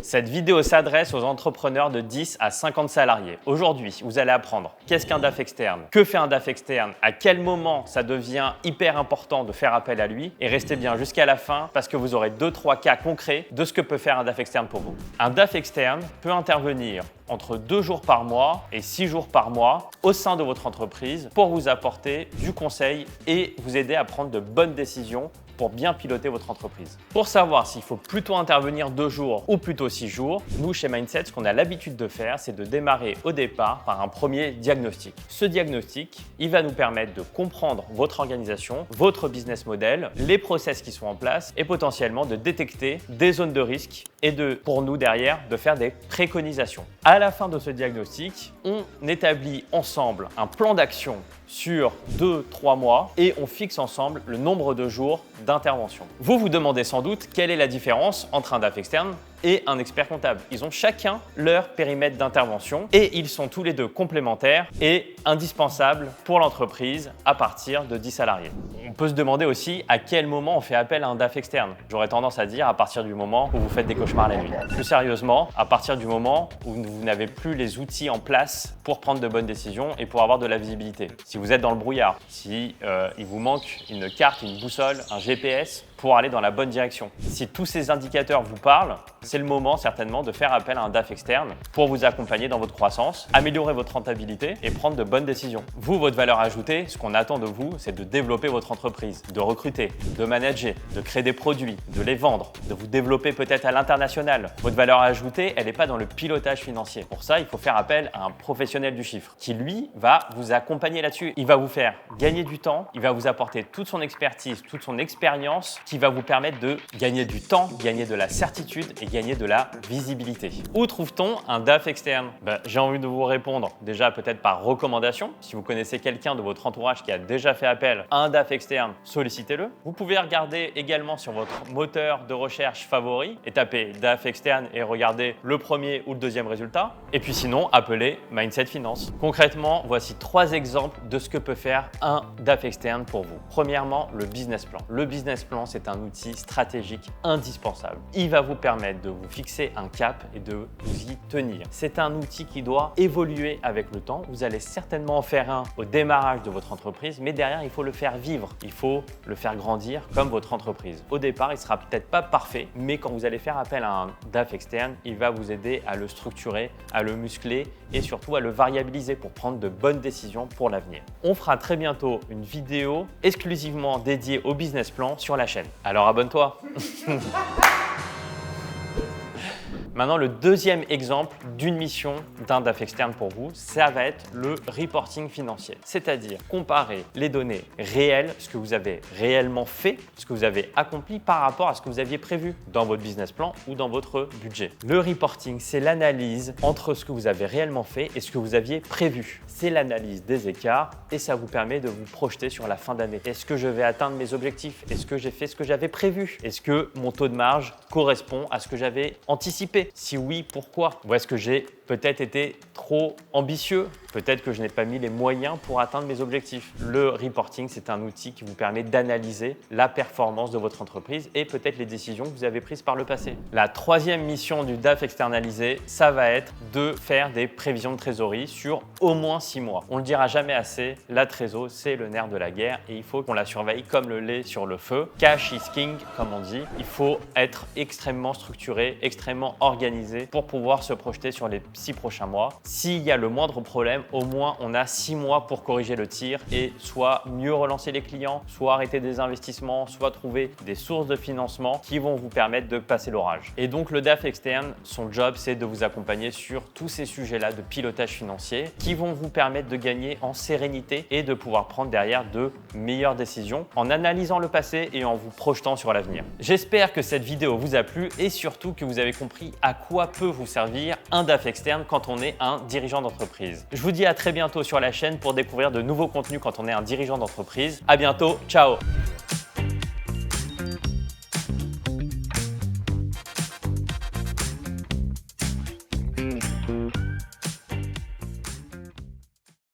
Cette vidéo s'adresse aux entrepreneurs de 10 à 50 salariés. Aujourd'hui, vous allez apprendre qu'est-ce qu'un DAF externe, que fait un DAF externe, à quel moment ça devient hyper important de faire appel à lui et restez bien jusqu'à la fin parce que vous aurez 2-3 cas concrets de ce que peut faire un DAF externe pour vous. Un DAF externe peut intervenir entre 2 jours par mois et 6 jours par mois au sein de votre entreprise pour vous apporter du conseil et vous aider à prendre de bonnes décisions pour bien piloter votre entreprise. Pour savoir s'il faut plutôt intervenir 2 jours ou plutôt 6 jours, nous chez Mindset, ce qu'on a l'habitude de faire, c'est de démarrer au départ par un premier diagnostic. Ce diagnostic, il va nous permettre de comprendre votre organisation, votre business model, les process qui sont en place et potentiellement de détecter des zones de risque et pour nous derrière, de faire des préconisations. À la fin de ce diagnostic, on établit ensemble un plan d'action sur 2-3 mois et on fixe ensemble le nombre de jours d'intervention. Vous vous demandez sans doute quelle est la différence entre un DAF externe et un expert comptable. Ils ont chacun leur périmètre d'intervention et ils sont tous les deux complémentaires et indispensables pour l'entreprise à partir de 10 salariés. On peut se demander aussi à quel moment on fait appel à un DAF externe. J'aurais tendance à dire à partir du moment où vous faites des cauchemars la nuit. Plus sérieusement, à partir du moment où vous n'avez plus les outils en place pour prendre de bonnes décisions et pour avoir de la visibilité. Si vous êtes dans le brouillard, si il vous manque une carte, une boussole, un GPS pour aller dans la bonne direction. Si tous ces indicateurs vous parlent, c'est le moment certainement de faire appel à un DAF externe pour vous accompagner dans votre croissance, améliorer votre rentabilité et prendre de bonnes décisions. Vous, votre valeur ajoutée, ce qu'on attend de vous, c'est de développer votre entreprise, de recruter, de manager, de créer des produits, de les vendre, de vous développer peut-être à l'international. Votre valeur ajoutée, elle n'est pas dans le pilotage financier. Pour ça, il faut faire appel à un professionnel du chiffre qui, lui, va vous accompagner là-dessus. Il va vous faire gagner du temps, il va vous apporter toute son expertise, toute son expérience qui va vous permettre de gagner du temps, gagner de la certitude et gagner de la visibilité. Où trouve-t-on un DAF externe? J'ai envie de vous répondre déjà peut-être par recommandation. Si vous connaissez quelqu'un de votre entourage qui a déjà fait appel à un DAF externe, sollicitez-le. Vous pouvez regarder également sur votre moteur de recherche favori et taper DAF externe et regarder le premier ou le deuxième résultat. Et puis sinon, appelez Mindset Finance. Concrètement, voici 3 exemples de ce que peut faire un DAF externe pour vous. Premièrement, le business plan. Le business plan, c'est un outil stratégique indispensable. Il va vous permettre de vous fixer un cap et de vous y tenir. C'est un outil qui doit évoluer avec le temps. Vous allez certainement en faire un au démarrage de votre entreprise, mais derrière, il faut le faire vivre. Il faut le faire grandir comme votre entreprise. Au départ, il ne sera peut-être pas parfait, mais quand vous allez faire appel à un DAF externe, il va vous aider à le structurer, à le muscler et surtout à le variabiliser pour prendre de bonnes décisions pour l'avenir. On fera très bientôt une vidéo exclusivement dédiée au business plan sur la chaîne. Alors abonne-toi. Maintenant, le deuxième exemple d'une mission d'un DAF externe pour vous, ça va être le reporting financier. C'est-à-dire comparer les données réelles, ce que vous avez réellement fait, ce que vous avez accompli par rapport à ce que vous aviez prévu dans votre business plan ou dans votre budget. Le reporting, c'est l'analyse entre ce que vous avez réellement fait et ce que vous aviez prévu. C'est l'analyse des écarts et ça vous permet de vous projeter sur la fin d'année. Est-ce que je vais atteindre mes objectifs? Est-ce que j'ai fait ce que j'avais prévu? Est-ce que mon taux de marge correspond à ce que j'avais anticipé? Si oui, pourquoi? Ou est-ce que j'ai peut-être été trop ambitieux? Peut-être que je n'ai pas mis les moyens pour atteindre mes objectifs. Le reporting, c'est un outil qui vous permet d'analyser la performance de votre entreprise et peut-être les décisions que vous avez prises par le passé. La troisième mission du DAF externalisé, ça va être de faire des prévisions de trésorerie sur au moins 6 mois. On ne le dira jamais assez, la trésor, c'est le nerf de la guerre et il faut qu'on la surveille comme le lait sur le feu. Cash is king, comme on dit. Il faut être extrêmement structuré, extrêmement organisé pour pouvoir se projeter sur les 6 prochains mois. S'il y a le moindre problème, au moins on a 6 mois pour corriger le tir et soit mieux relancer les clients, soit arrêter des investissements, soit trouver des sources de financement qui vont vous permettre de passer l'orage. Et donc le DAF externe, son job, c'est de vous accompagner sur tous ces sujets-là de pilotage financier qui vont vous permettre de gagner en sérénité et de pouvoir prendre derrière de meilleures décisions en analysant le passé et en vous projetant sur l'avenir. J'espère que cette vidéo vous a plu et surtout que vous avez compris à quoi peut vous servir un DAF externe quand on est un dirigeant d'entreprise. Je vous dis à très bientôt sur la chaîne pour découvrir de nouveaux contenus quand on est un dirigeant d'entreprise. À bientôt, ciao!